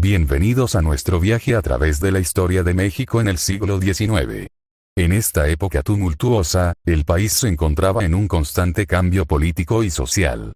Bienvenidos a nuestro viaje a través de la historia de México en el siglo XIX. En esta época tumultuosa, el país se encontraba en un constante cambio político y social.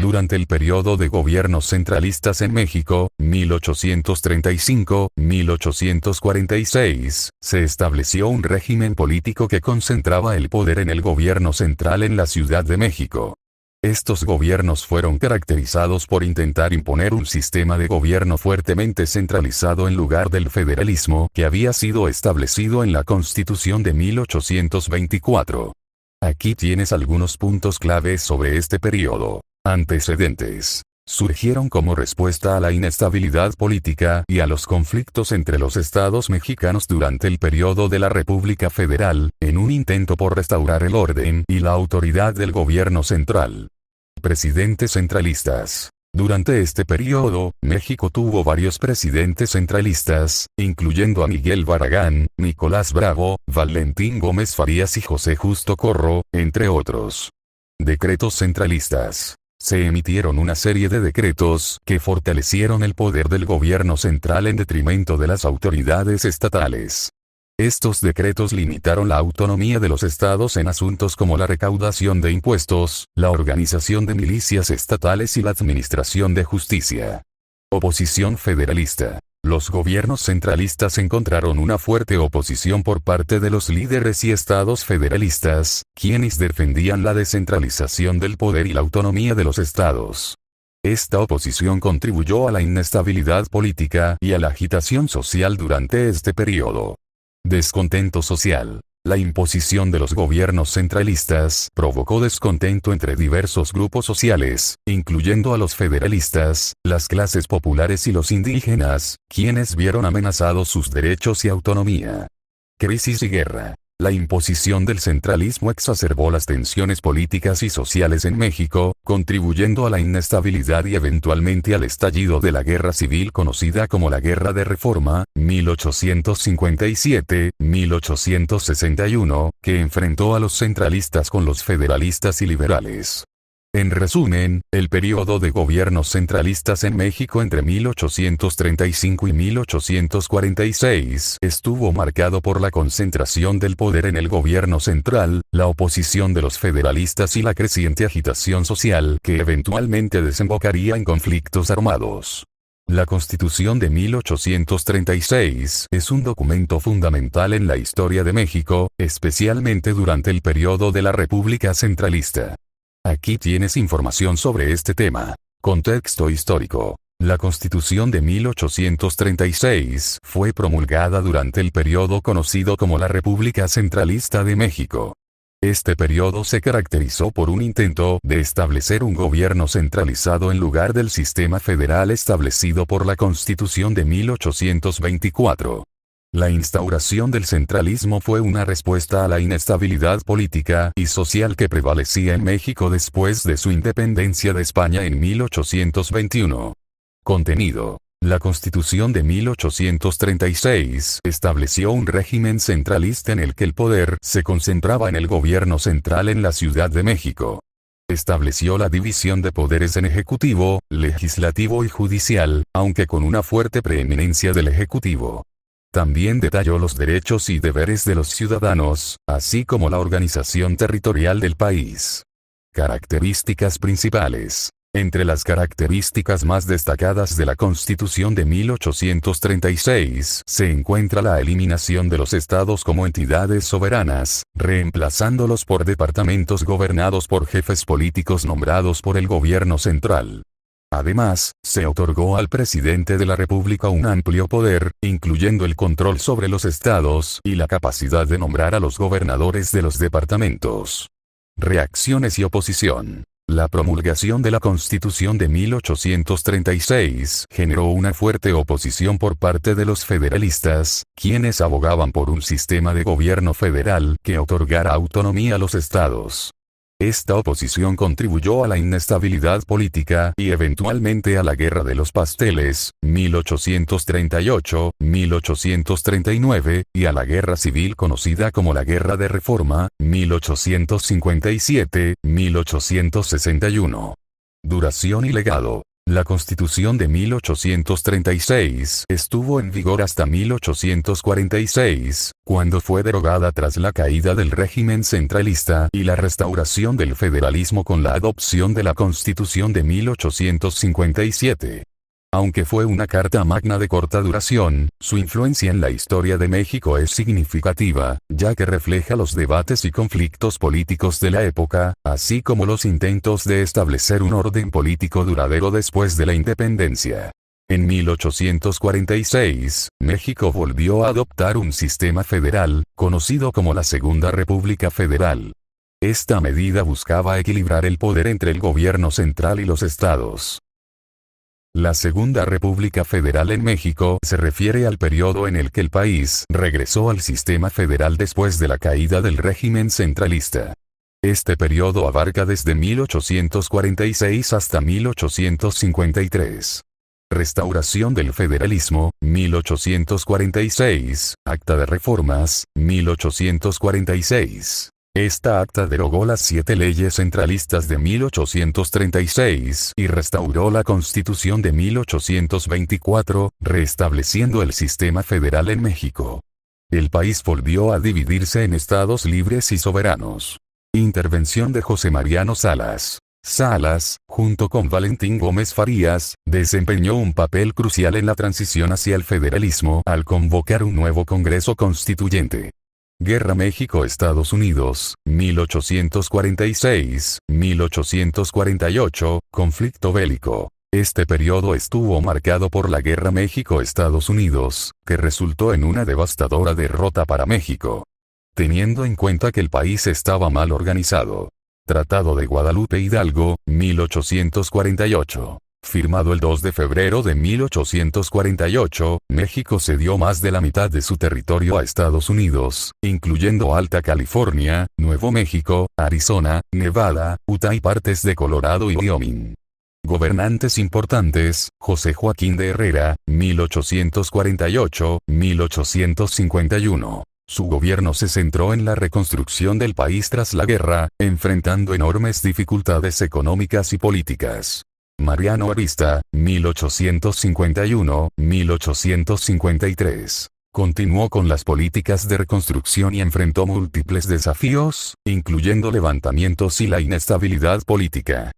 Durante el periodo de gobiernos centralistas en México, 1835-1846, se estableció un régimen político que concentraba el poder en el gobierno central en la Ciudad de México. Estos gobiernos fueron caracterizados por intentar imponer un sistema de gobierno fuertemente centralizado en lugar del federalismo que había sido establecido en la Constitución de 1824. Aquí tienes algunos puntos claves sobre este periodo. Antecedentes. Surgieron como respuesta a la inestabilidad política y a los conflictos entre los estados mexicanos durante el periodo de la República Federal, en un intento por restaurar el orden y la autoridad del gobierno central. Presidentes centralistas. Durante este periodo, México tuvo varios presidentes centralistas, incluyendo a Miguel Barragán, Nicolás Bravo, Valentín Gómez Farías y José Justo Corro, entre otros. Decretos centralistas. Se emitieron una serie de decretos que fortalecieron el poder del gobierno central en detrimento de las autoridades estatales. Estos decretos limitaron la autonomía de los estados en asuntos como la recaudación de impuestos, la organización de milicias estatales y la administración de justicia. Oposición federalista. Los gobiernos centralistas encontraron una fuerte oposición por parte de los líderes y estados federalistas, quienes defendían la descentralización del poder y la autonomía de los estados. Esta oposición contribuyó a la inestabilidad política y a la agitación social durante este periodo. Descontento social. La imposición de los gobiernos centralistas provocó descontento entre diversos grupos sociales, incluyendo a los federalistas, las clases populares y los indígenas, quienes vieron amenazados sus derechos y autonomía. Crisis y guerra. La imposición del centralismo exacerbó las tensiones políticas y sociales en México, contribuyendo a la inestabilidad y eventualmente al estallido de la guerra civil conocida como la Guerra de Reforma, 1857-1861, que enfrentó a los centralistas con los federalistas y liberales. En resumen, el periodo de gobiernos centralistas en México entre 1835 y 1846 estuvo marcado por la concentración del poder en el gobierno central, la oposición de los federalistas y la creciente agitación social que eventualmente desembocaría en conflictos armados. La Constitución de 1836 es un documento fundamental en la historia de México, especialmente durante el periodo de la República Centralista. Aquí tienes información sobre este tema. Contexto histórico. La Constitución de 1836 fue promulgada durante el periodo conocido como la República Centralista de México. Este periodo se caracterizó por un intento de establecer un gobierno centralizado en lugar del sistema federal establecido por la Constitución de 1824. La instauración del centralismo fue una respuesta a la inestabilidad política y social que prevalecía en México después de su independencia de España en 1821. Contenido. La Constitución de 1836 estableció un régimen centralista en el que el poder se concentraba en el gobierno central en la Ciudad de México. Estableció la división de poderes en ejecutivo, legislativo y judicial, aunque con una fuerte preeminencia del ejecutivo. También detalló los derechos y deberes de los ciudadanos, así como la organización territorial del país. Características principales. Entre las características más destacadas de la Constitución de 1836 se encuentra la eliminación de los estados como entidades soberanas, reemplazándolos por departamentos gobernados por jefes políticos nombrados por el gobierno central. Además, se otorgó al presidente de la República un amplio poder, incluyendo el control sobre los estados y la capacidad de nombrar a los gobernadores de los departamentos. Reacciones y oposición. La promulgación de la Constitución de 1836 generó una fuerte oposición por parte de los federalistas, quienes abogaban por un sistema de gobierno federal que otorgara autonomía a los estados. Esta oposición contribuyó a la inestabilidad política y eventualmente a la Guerra de los Pasteles, 1838-1839, y a la Guerra Civil conocida como la Guerra de Reforma, 1857-1861. Duración y legado. La Constitución de 1836 estuvo en vigor hasta 1846, cuando fue derogada tras la caída del régimen centralista y la restauración del federalismo con la adopción de la Constitución de 1857. Aunque fue una carta magna de corta duración, su influencia en la historia de México es significativa, ya que refleja los debates y conflictos políticos de la época, así como los intentos de establecer un orden político duradero después de la independencia. En 1846, México volvió a adoptar un sistema federal, conocido como la Segunda República Federal. Esta medida buscaba equilibrar el poder entre el gobierno central y los estados. La Segunda República Federal en México se refiere al periodo en el que el país regresó al sistema federal después de la caída del régimen centralista. Este periodo abarca desde 1846 hasta 1853. Restauración del federalismo, 1846, Acta de Reformas, 1846. Esta acta derogó las 7 leyes centralistas de 1836 y restauró la Constitución de 1824, restableciendo el sistema federal en México. El país volvió a dividirse en estados libres y soberanos. Intervención de José Mariano Salas. Salas, junto con Valentín Gómez Farías, desempeñó un papel crucial en la transición hacia el federalismo al convocar un nuevo Congreso Constituyente. Guerra México-Estados Unidos, 1846-1848, conflicto bélico. Este periodo estuvo marcado por la Guerra México-Estados Unidos, que resultó en una devastadora derrota para México. Teniendo en cuenta que el país estaba mal organizado. Tratado de Guadalupe Hidalgo, 1848. Firmado el 2 de febrero de 1848, México cedió más de la mitad de su territorio a Estados Unidos, incluyendo Alta California, Nuevo México, Arizona, Nevada, Utah y partes de Colorado y Wyoming. Gobernantes importantes: José Joaquín de Herrera, 1848-1851. Su gobierno se centró en la reconstrucción del país tras la guerra, enfrentando enormes dificultades económicas y políticas. Mariano Arista, 1851-1853. Continuó con las políticas de reconstrucción y enfrentó múltiples desafíos, incluyendo levantamientos y la inestabilidad política.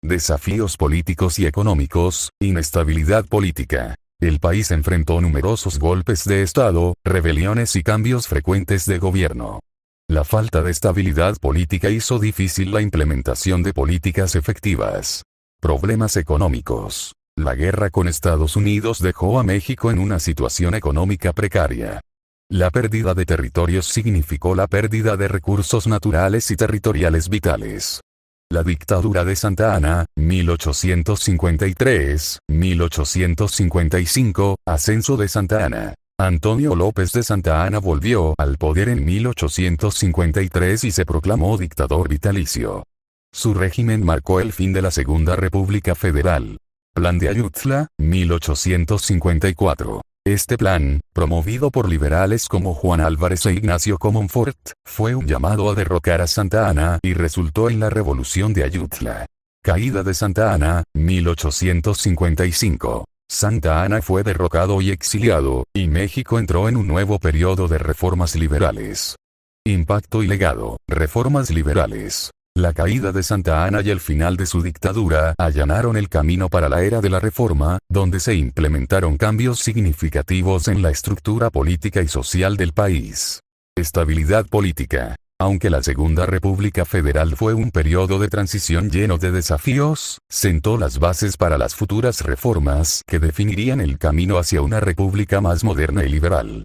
Desafíos políticos y económicos, inestabilidad política. El país enfrentó numerosos golpes de Estado, rebeliones y cambios frecuentes de gobierno. La falta de estabilidad política hizo difícil la implementación de políticas efectivas. Problemas económicos. La guerra con Estados Unidos dejó a México en una situación económica precaria. La pérdida de territorios significó la pérdida de recursos naturales y territoriales vitales. La dictadura de Santa Anna, 1853-1855, ascenso de Santa Anna. Antonio López de Santa Anna volvió al poder en 1853 y se proclamó dictador vitalicio. Su régimen marcó el fin de la Segunda República Federal. Plan de Ayutla, 1854. Este plan, promovido por liberales como Juan Álvarez e Ignacio Comonfort, fue un llamado a derrocar a Santa Anna y resultó en la Revolución de Ayutla. Caída de Santa Anna, 1855. Santa Anna fue derrocado y exiliado, y México entró en un nuevo periodo de reformas liberales. Impacto y legado. Reformas liberales. La caída de Santa Anna y el final de su dictadura allanaron el camino para la era de la Reforma, donde se implementaron cambios significativos en la estructura política y social del país. Estabilidad política. Aunque la Segunda República Federal fue un periodo de transición lleno de desafíos, sentó las bases para las futuras reformas que definirían el camino hacia una república más moderna y liberal.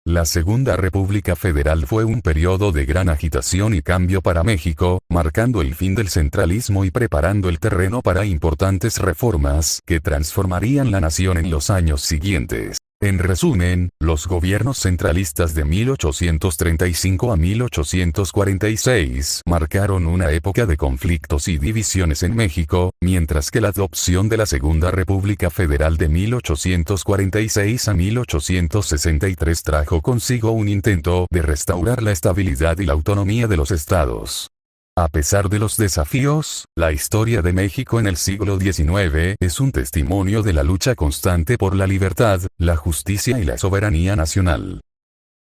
La Segunda República Federal fue un periodo de gran agitación y cambio para México, marcando el fin del centralismo y preparando el terreno para importantes reformas que transformarían la nación en los años siguientes. En resumen, los gobiernos centralistas de 1835 a 1846 marcaron una época de conflictos y divisiones en México, mientras que la adopción de la Segunda República Federal de 1846 a 1863 trajo consigo un intento de restaurar la estabilidad y la autonomía de los estados. A pesar de los desafíos, la historia de México en el siglo XIX es un testimonio de la lucha constante por la libertad, la justicia y la soberanía nacional.